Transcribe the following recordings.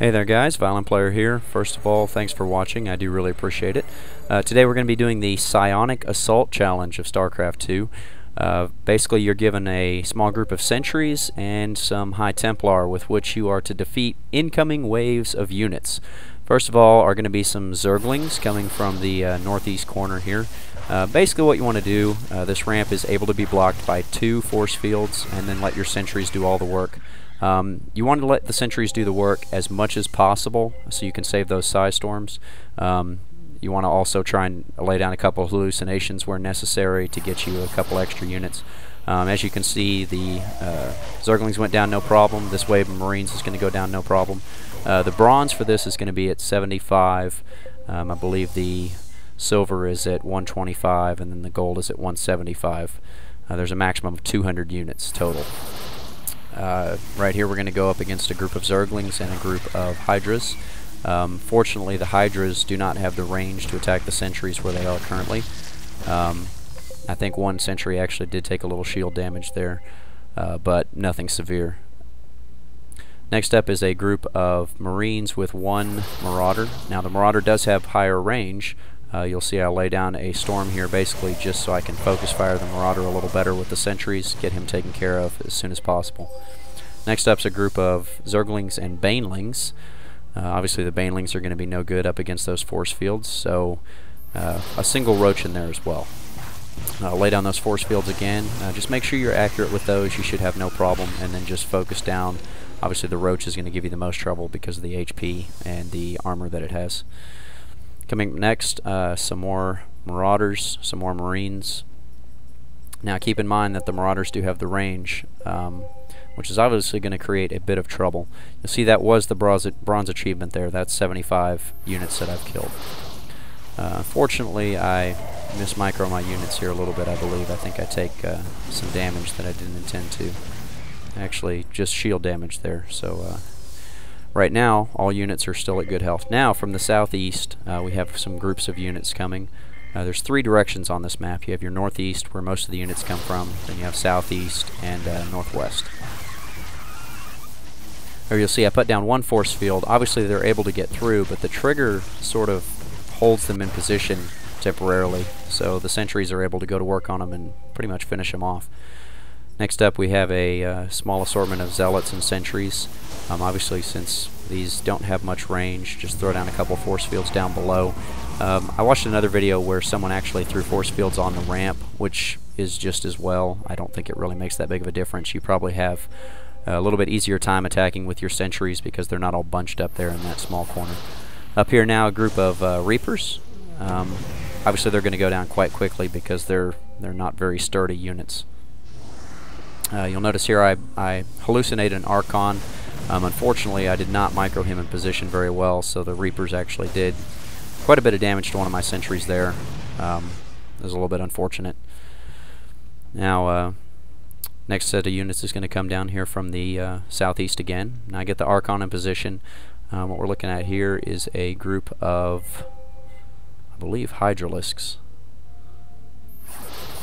Hey there guys, Violent Player here. First of all, thanks for watching, I do really appreciate it. Today we're going to be doing the Psionic Assault Challenge of StarCraft 2. Basically you're given a small group of sentries and some High Templar with which you are to defeat incoming waves of units. First of all are going to be some Zerglings coming from the northeast corner here. Basically what you want to do, this ramp is able to be blocked by 2 force fields and then let your sentries do all the work. You want to let the sentries do the work as much as possible so you can save those psi storms. You want to also try and lay down a couple of hallucinations where necessary to get you a couple extra units. As you can see, the Zerglings went down no problem. This wave of Marines is going to go down no problem. The bronze for this is going to be at 75. I believe the silver is at 125 and then the gold is at 175. There's a maximum of 200 units total. Right here we're going to go up against a group of Zerglings and a group of Hydras. Fortunately the Hydras do not have the range to attack the sentries where they are currently. I think one sentry actually did take a little shield damage there, but nothing severe. Next up is a group of Marines with 1 Marauder. Now the Marauder does have higher range. You'll see I'll lay down a storm here basically just so I can focus fire the Marauder a little better with the sentries, get him taken care of as soon as possible. Next up's a group of Zerglings and Banelings. Obviously the Banelings are going to be no good up against those force fields, so a single roach in there as well. Lay down those force fields again. Just make sure you're accurate with those, you should have no problem, and then just focus down. Obviously the roach is going to give you the most trouble because of the HP and the armor that it has. Coming next, some more Marauders, some more Marines. Now keep in mind that the Marauders do have the range, which is obviously going to create a bit of trouble. You'll see that was the bronze achievement there. That's 75 units that I've killed. Fortunately, I mis-micro my units here a little bit, I believe. I think I take some damage that I didn't intend to. Actually, just shield damage there. So. Right now, all units are still at good health. Now, from the southeast, we have some groups of units coming. There's 3 directions on this map. You have your northeast, where most of the units come from. Then you have southeast and northwest. There you'll see I put down 1 force field. Obviously, they're able to get through, but the trigger sort of holds them in position temporarily. So the sentries are able to go to work on them and pretty much finish them off. Next up, we have a small assortment of Zealots and Sentries. Obviously, since these don't have much range, just throw down a couple force fields down below. I watched another video where someone actually threw force fields on the ramp, which is just as well. I don't think it really makes that big of a difference. You probably have a little bit easier time attacking with your sentries because they're not all bunched up there in that small corner. Up here now, a group of Reapers. Obviously, they're going to go down quite quickly because they're not very sturdy units. You'll notice here I hallucinated an Archon. Unfortunately, I did not micro him in position very well, so the Reapers actually did quite a bit of damage to one of my sentries there. It was a little bit unfortunate. Now, next set of units is going to come down here from the southeast again. Now I get the Archon in position. What we're looking at here is a group of, I believe, Hydralisks.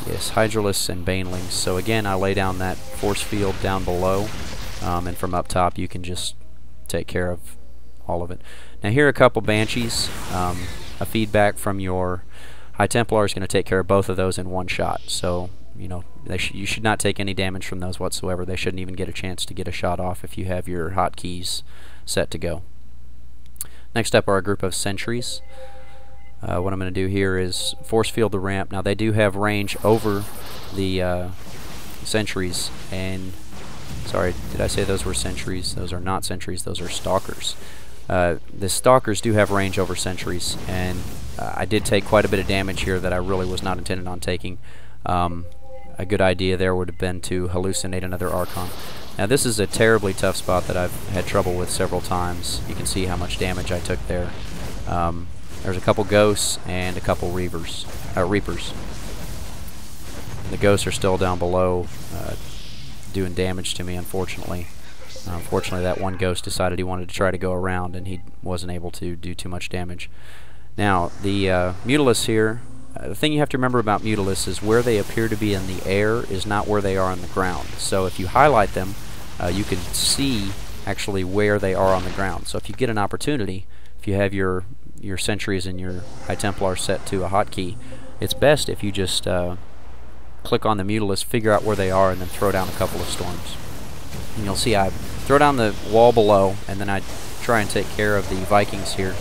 Yes, Hydralisks and Banelings. So again, I lay down that force field down below, and from up top you can just take care of all of it. Now here are a couple Banshees. A feedback from your High Templar is going to take care of both of those in one shot. So, you know, you should not take any damage from those whatsoever. They shouldn't even get a chance to get a shot off if you have your hotkeys set to go. Next up are a group of Sentries. What I'm going to do here is force field the ramp. Now they do have range over the sentries, and sorry, did I say those were sentries? Those are not sentries, those are stalkers. The stalkers do have range over sentries, and I did take quite a bit of damage here that I really was not intended on taking. A good idea there would have been to hallucinate another Archon. Now this is a terribly tough spot that I've had trouble with several times. You can see how much damage I took there. There's a couple Ghosts and a couple Reapers. The Ghosts are still down below doing damage to me, unfortunately. Unfortunately, that one Ghost decided he wanted to try to go around, and he wasn't able to do too much damage. Now, the Mutalisks here, the thing you have to remember about Mutalisks is where they appear to be in the air is not where they are on the ground. So if you highlight them, you can see actually where they are on the ground. So if you get an opportunity, if you have your sentries and your High Templar set to a hotkey, it's best if you just click on the Mutalisk, figure out where they are, and then throw down a couple of storms. And you'll see I throw down the wall below, and then I try and take care of the Vikings here.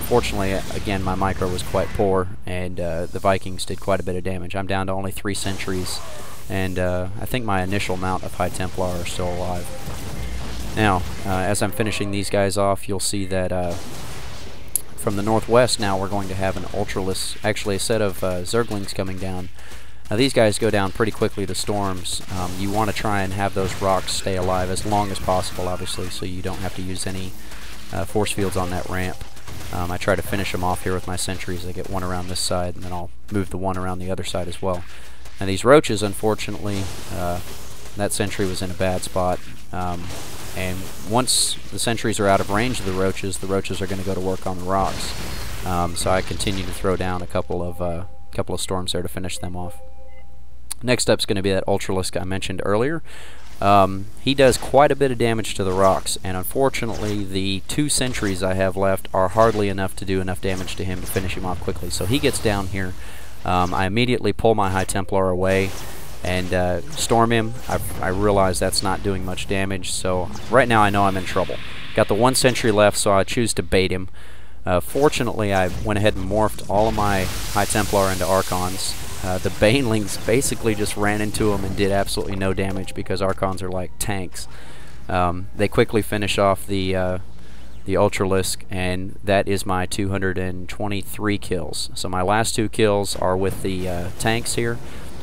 Fortunately, again, my micro was quite poor, and the Vikings did quite a bit of damage. I'm down to only 3 sentries, and I think my initial mount of High Templar are still alive. Now, as I'm finishing these guys off, you'll see that from the northwest now we're going to have an Ultralisk, actually a set of Zerglings coming down. Now these guys go down pretty quickly to storms. You want to try and have those rocks stay alive as long as possible, obviously, so you don't have to use any force fields on that ramp. I try to finish them off here with my sentries. I get one around this side, and then I'll move the one around the other side as well. Now these roaches, unfortunately, that sentry was in a bad spot. And once the sentries are out of range of the roaches are going to go to work on the rocks. So I continue to throw down a couple of storms there to finish them off. Next up is going to be that Ultralisk I mentioned earlier. He does quite a bit of damage to the rocks, and unfortunately the 2 sentries I have left are hardly enough to do enough damage to him to finish him off quickly. So he gets down here. I immediately pull my High Templar away and storm him. I realize that's not doing much damage, so right now I know I'm in trouble. Got the 1 sentry left, so I choose to bait him. Fortunately, I went ahead and morphed all of my High Templar into Archons. The Banelings basically just ran into him and did absolutely no damage because Archons are like tanks. They quickly finish off the Ultralisk, and that is my 223 kills. So my last 2 kills are with the tanks here.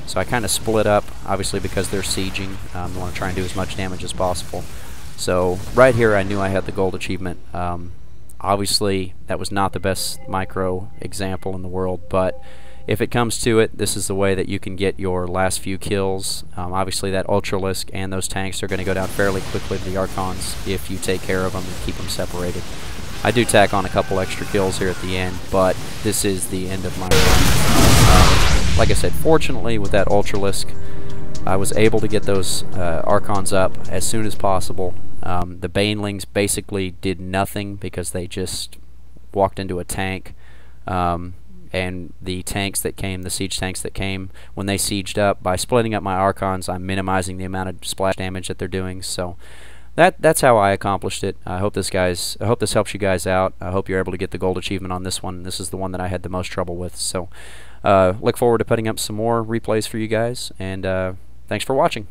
So I kind of split up, obviously because they're sieging. I want to try and do as much damage as possible. So right here I knew I had the gold achievement. Obviously that was not the best micro example in the world, but if it comes to it, this is the way that you can get your last few kills. Obviously that Ultralisk and those tanks are going to go down fairly quickly to the Archons if you take care of them and keep them separated. I do tack on a couple extra kills here at the end, but this is the end of my run. Like I said, fortunately with that Ultralisk, I was able to get those Archons up as soon as possible. The Banelings basically did nothing because they just walked into a tank. And the tanks that came, the siege tanks that came, when they sieged up, by splitting up my Archons, I'm minimizing the amount of splash damage that they're doing. So that's how I accomplished it. I hope this helps you guys out. I hope you're able to get the gold achievement on this one. This is the one that I had the most trouble with. So look forward to putting up some more replays for you guys, and thanks for watching.